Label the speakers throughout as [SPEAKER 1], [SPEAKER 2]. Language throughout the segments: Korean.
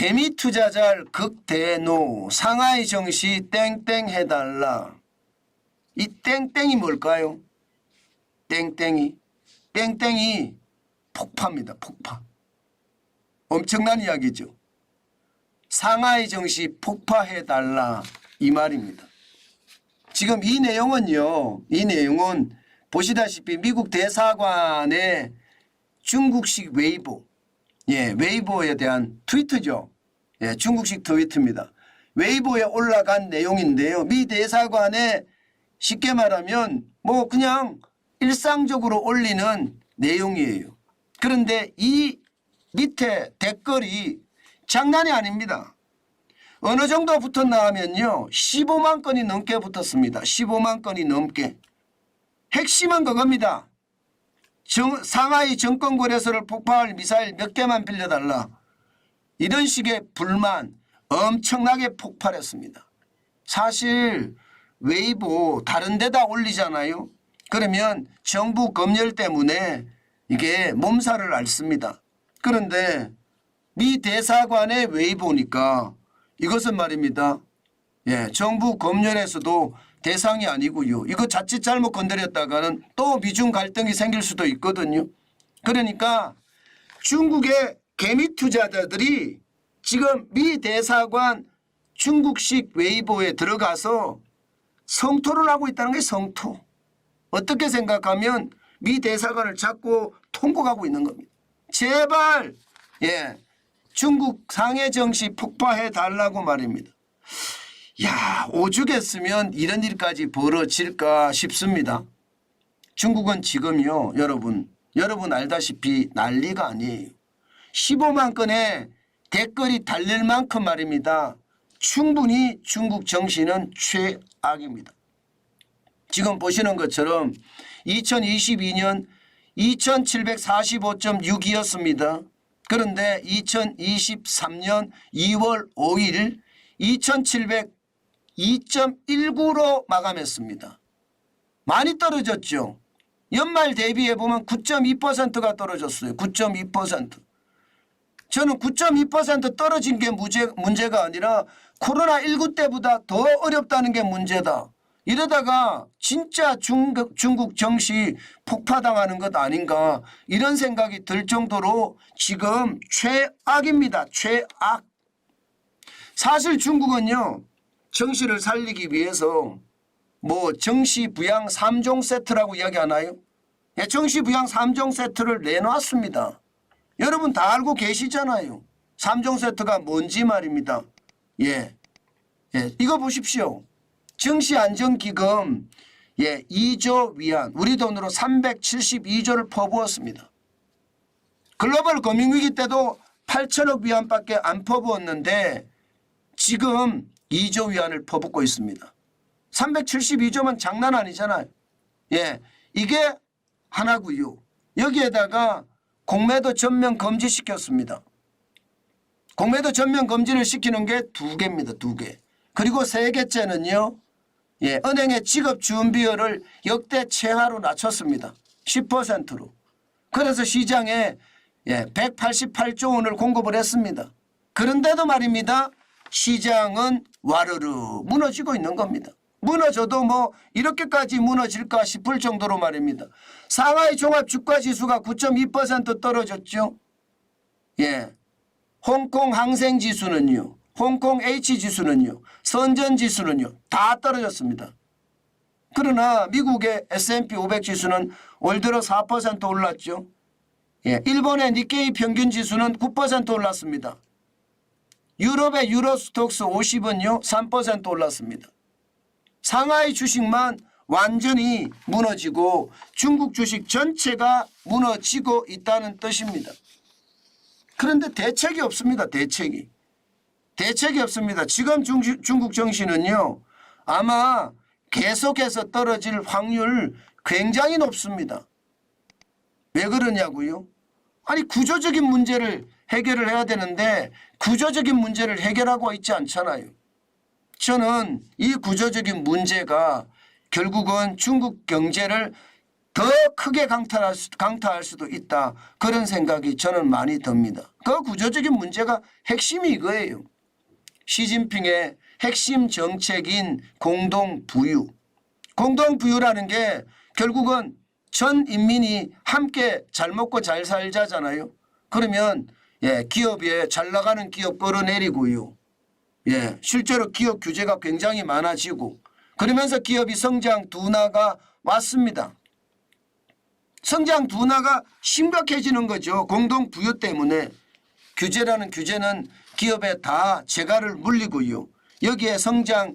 [SPEAKER 1] 개미 투자자를 극대노 상하이 정시 땡땡 해달라. 이 땡땡이 뭘까요? 땡땡이 폭파입니다. 폭파. 엄청난 이야기죠. 상하이 정시 폭파해달라 이 말입니다. 지금 이 내용은요. 이 내용은 보시다시피 미국 대사관의 중국식 웨이보, 웨이보에 대한 트위터죠. 중국식 트위터입니다. 웨이보에 올라간 내용인데요. 미 대사관에 쉽게 말하면 뭐 그냥 일상적으로 올리는 내용이에요. 그런데 이 밑에 댓글이 장난이 아닙니다. 어느 정도 붙었나 하면요. 15만 건이 넘게 붙었습니다. 15만 건이 넘게. 핵심은 그겁니다. 상하이 정권거래소를 폭파할 미사일 몇 개만 빌려달라. 이런 식의 불만 엄청나게 폭발했습니다. 사실 웨이보 다른 데다 올리잖아요. 그러면 정부 검열 때문에 이게 몸살을 앓습니다. 그런데 미 대사관의 웨이보니까 이것은 말입니다. 정부 검열에서도 대상이 아니고요. 이거 자칫 잘못 건드렸다가는 또 미중 갈등이 생길 수도 있거든요. 그러니까 중국의 개미 투자자들이 지금 미 대사관 중국식 웨이보에 들어가서 성토를 하고 있다는 게 성토. 어떻게 생각하면 미 대사관을 잡고 통곡하고 있는 겁니다. 제발 중국 상해 정시 폭파해 달라고 말입니다. 야, 오죽했으면 이런 일까지 벌어질까 싶습니다. 중국은 지금요, 여러분 알다시피 난리가 아니에요. 15만 건의 댓글이 달릴 만큼 말입니다. 충분히 중국 정신은 최악입니다. 지금 보시는 것처럼 2022년 2745.6이었습니다. 그런데 2023년 2월 5일 2702.19로 마감했습니다. 많이 떨어졌죠. 연말 대비해 보면 9.2%가 떨어졌어요. 9.2%. 저는 9.2% 떨어진 게 문제가 아니라 코로나19 때보다 더 어렵다는 게 문제다. 이러다가 진짜 중국 정시 폭파당하는 것 아닌가 이런 생각이 들 정도로 지금 최악입니다. 최악. 사실 중국은요. 정시를 살리기 위해서 뭐 정시 부양 3종 세트라고 이야기하나요? 정시 부양 3종 세트를 내놨습니다. 여러분 다 알고 계시잖아요. 3종 세트가 뭔지 말입니다. 이거 보십시오. 정시안정기금 2조 위안 우리 돈으로 372조를 퍼부었습니다. 글로벌 금융위기 때도 8천억 위안밖에 안 퍼부었는데 지금 2조 위안을 퍼붓고 있습니다. 372조면 장난 아니잖아요. 이게 하나고요. 여기에다가 공매도 전면 금지시켰습니다. 공매도 전면 금지를 시키는 게 2개입니다. 2개. 그리고 3개째는요. 은행의 지급준비율을 역대 최하로 낮췄습니다. 10%로. 그래서 시장에 188조 원을 공급을 했습니다. 그런데도 말입니다. 시장은 와르르 무너지고 있는 겁니다. 무너져도 뭐 이렇게까지 무너질까 싶을 정도로 말입니다. 상하이 종합주가지수가 9.2% 떨어졌죠. 홍콩 항생지수는요. 홍콩 H지수는요. 선전지수는요. 다 떨어졌습니다. 그러나 미국의 S&P 500지수는 올 들어 4% 올랐죠. 일본의 니케이 평균지수는 9% 올랐습니다. 유럽의 유로스톡스 50은요. 3% 올랐습니다. 상하이 주식만 완전히 무너지고 중국 주식 전체가 무너지고 있다는 뜻입니다. 그런데 대책이 없습니다. 대책이 없습니다. 지금 중국 정시는요. 아마 계속해서 떨어질 확률 굉장히 높습니다. 왜 그러냐고요? 아니 구조적인 문제를 해결을 해야 되는데 구조적인 문제를 해결하고 있지 않잖아요. 저는 이 구조적인 문제가 결국은 중국 경제를 더 크게 강타할 수도 있다. 그런 생각이 저는 많이 듭니다. 그 구조적인 문제가 핵심이 이거예요. 시진핑의 핵심 정책인 공동부유. 공동부유라는 게 결국은 전 인민이 함께 잘 먹고 잘 살자잖아요. 그러면 기업에 잘 나가는 기업 끌어내리고요. 실제로 기업 규제가 굉장히 많아지고 그러면서 기업이 성장 둔화가 왔습니다. 성장 둔화가 심각해지는 거죠. 공동부유 때문에. 규제라는 규제는 기업에 다 재갈을 물리고요. 여기에 성장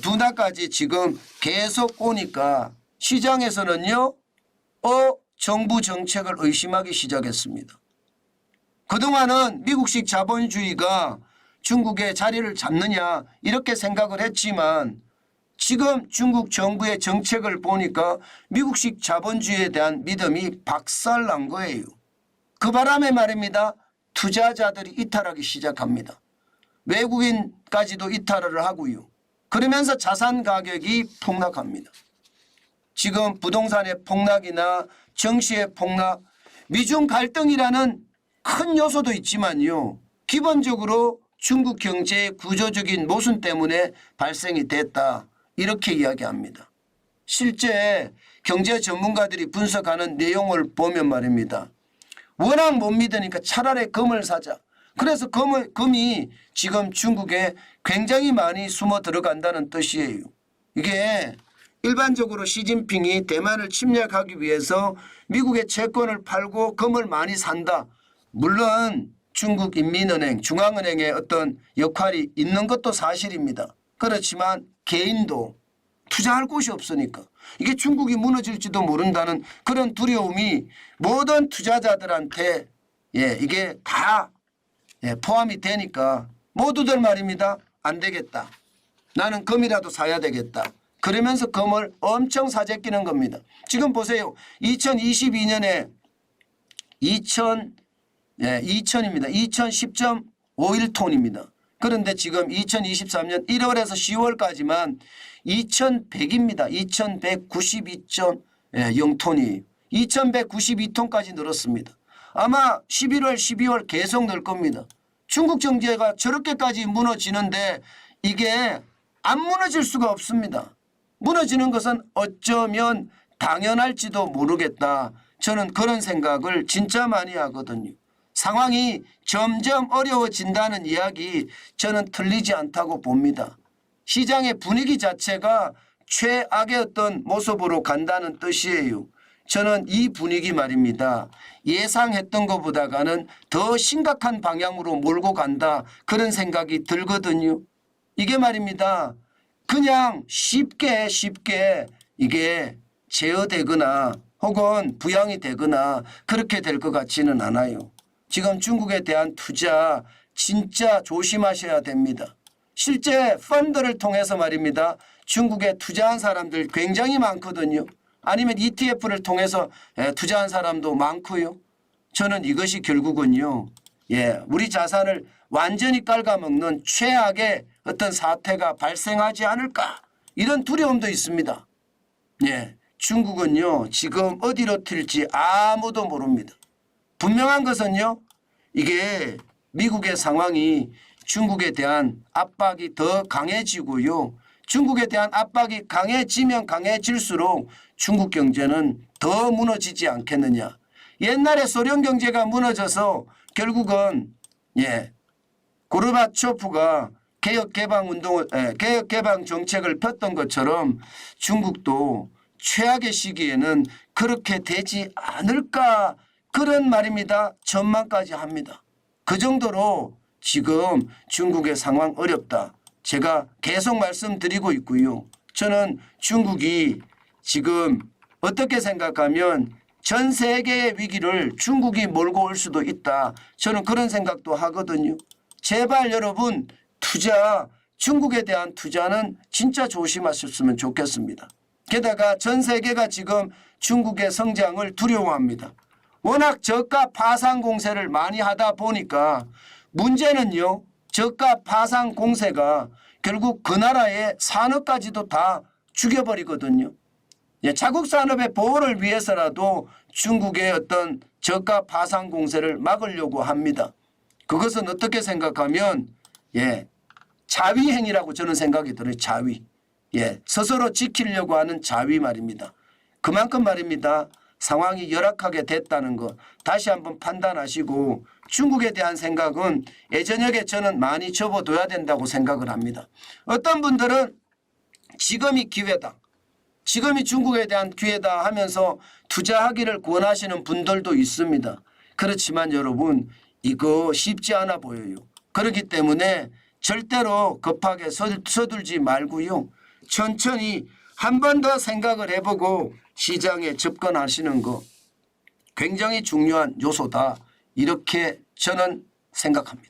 [SPEAKER 1] 둔화까지 지금 계속 오니까 시장에서는요. 정부 정책을 의심하기 시작했습니다. 그동안은 미국식 자본주의가 중국의 자리를 잡느냐 이렇게 생각을 했지만 지금 중국 정부의 정책을 보니까 미국식 자본주의에 대한 믿음이 박살난 거예요. 그 바람에 말입니다. 투자자들이 이탈하기 시작합니다. 외국인까지도 이탈을 하고요. 그러면서 자산 가격이 폭락합니다. 지금 부동산의 폭락이나 정시의 폭락, 미중 갈등이라는 큰 요소도 있지만요. 기본적으로 중국 경제의 구조적인 모순 때문에 발생이 됐다. 이렇게 이야기합니다. 실제 경제 전문가들이 분석하는 내용을 보면 말입니다. 워낙 못 믿으니까 차라리 금을 사자. 그래서 금이 지금 중국에 굉장히 많이 숨어 들어간다는 뜻이에요. 이게 일반적으로 시진핑이 대만을 침략하기 위해서 미국의 채권을 팔고 금을 많이 산다. 물론 중국 인민은행, 중앙은행의 어떤 역할이 있는 것도 사실입니다. 그렇지만 개인도 투자할 곳이 없으니까 이게 중국이 무너질지도 모른다는 그런 두려움이 모든 투자자들한테 이게 다 포함이 되니까 모두들 말입니다. 안 되겠다. 나는 금이라도 사야 되겠다. 그러면서 금을 엄청 사재끼는 겁니다. 지금 보세요. 2022년에 2000입니다. 2010.51톤입니다. 그런데 지금 2023년 1월에서 10월까지만 2100입니다. 2192.0톤이 2192톤까지 늘었습니다. 아마 11월, 12월 계속 늘 겁니다. 중국 경제가 저렇게까지 무너지는데 이게 안 무너질 수가 없습니다. 무너지는 것은 어쩌면 당연할지도 모르겠다. 저는 그런 생각을 진짜 많이 하거든요. 상황이 점점 어려워진다는 이야기 저는 틀리지 않다고 봅니다. 시장의 분위기 자체가 최악의 어떤 모습으로 간다는 뜻이에요. 저는 이 분위기 말입니다. 예상했던 것보다는 더 심각한 방향으로 몰고 간다. 그런 생각이 들거든요. 이게 말입니다. 그냥 쉽게 이게 제어되거나 혹은 부양이 되거나 그렇게 될 것 같지는 않아요. 지금 중국에 대한 투자 진짜 조심하셔야 됩니다. 실제 펀드를 통해서 말입니다. 중국에 투자한 사람들 굉장히 많거든요. 아니면 ETF를 통해서 투자한 사람도 많고요. 저는 이것이 결국은요. 우리 자산을 완전히 깔아먹는 최악의 어떤 사태가 발생하지 않을까 이런 두려움도 있습니다. 중국은요. 지금 어디로 튈지 아무도 모릅니다. 분명한 것은요. 이게 미국의 상황이 중국에 대한 압박이 더 강해지고요. 중국에 대한 압박이 강해지면 강해질수록 중국 경제는 더 무너지지 않겠느냐. 옛날에 소련 경제가 무너져서 결국은 고르바초프가 개혁개방 정책을 폈던 것처럼 중국도 최악의 시기에는 그렇게 되지 않을까 그런 말입니다. 전망까지 합니다. 그 정도로 지금 중국의 상황 어렵다. 제가 계속 말씀드리고 있고요. 저는 중국이 지금 어떻게 생각하면 전 세계의 위기를 중국이 몰고 올 수도 있다. 저는 그런 생각도 하거든요. 제발 여러분 중국에 대한 투자는 진짜 조심하셨으면 좋겠습니다. 게다가 전 세계가 지금 중국의 성장을 두려워합니다. 워낙 저가 파상 공세를 많이 하다 보니까 문제는요. 저가 파상 공세가 결국 그 나라의 산업까지도 다 죽여버리거든요. 예, 자국 산업의 보호를 위해서라도 중국의 어떤 저가 파상 공세를 막으려고 합니다. 그것은 어떻게 생각하면 예, 자위 행위라고 저는 생각이 들어요. 자위. 예, 스스로 지키려고 하는 자위 말입니다. 그만큼 말입니다. 상황이 열악하게 됐다는 거 다시 한번 판단하시고 중국에 대한 생각은 예전역에 저는 많이 접어둬야 된다고 생각을 합니다. 어떤 분들은 지금이 기회다. 지금이 중국에 대한 기회다 하면서 투자하기를 권하시는 분들도 있습니다. 그렇지만 여러분 이거 쉽지 않아 보여요. 그렇기 때문에 절대로 급하게 서둘지 말고요. 천천히 한 번 더 생각을 해보고 시장에 접근하시는 거 굉장히 중요한 요소다. 이렇게 저는 생각합니다.